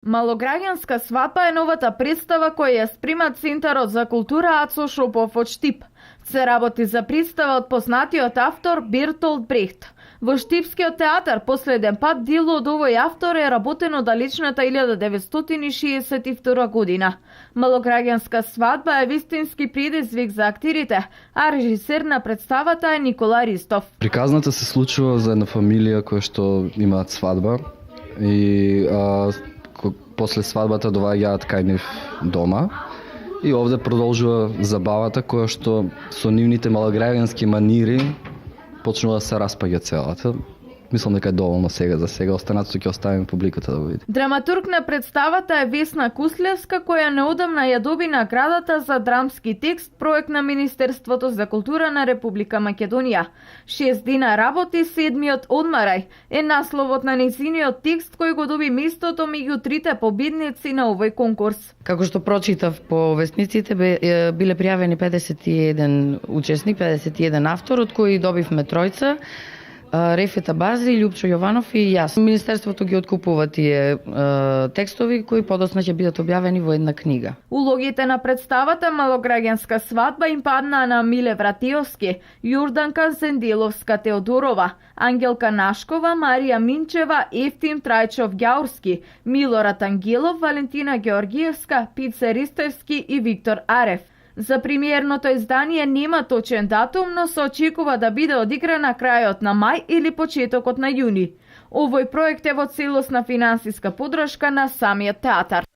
Малограѓанска свадба е новата представа која ја сприма Центарот за култура Ацо Шопов од Штип. Се работи за представа од познатиот автор Бертолд Брехт. Во Штипскиот театар последен пат дело од овој автор е работено далечната 1962 година. Малограѓанска свадба е вистински предизвик за актерите, а режисер на представата е Никола Ристов. Приказната се случува за една фамилија која што имаат свадба и после свадбата доаѓаат кај нив дома и овде продолжува забавата која што со нивните малограѓански манири почнува да се распаѓа целата. Мислам дека е доволно сега за сега, останатото ќе оставим публиката да го види. Драматург на представата е Весна Куслевска, која неодамна ја доби наградата за драмски текст, проект на Министерството за култура на Република Македонија. 6 дена работи, 7-миот одмарај е насловот на нејзиниот текст кој го доби местото меѓу трите победници на овој конкурс. Како што прочитав по вестниците, биле пријавени 51 учесник, 51 автор, од кои добивме тројца. Рефета Бази, Љупчо Јованов и јас. Министерството ги откупува тие текстови кои подоцна ќе бидат објавени во една книга. Улогите на представата Малограѓанска свадба им паднаа на Миле Вратиовски, Јорданка Зенделовска Теодорова, Ангелка Нашкова, Марија Минчева, Ефтим Трајчов Ѓаурски, Милорад Ангелов, Валентина Георгиевска, Пице Ристевски и Виктор Арев. За премиерното издание нема точен датум, но се очекува да биде одиграна крајот на мај или почетокот на јуни. Овој проект е во целосна финансиска поддршка на самиот театар.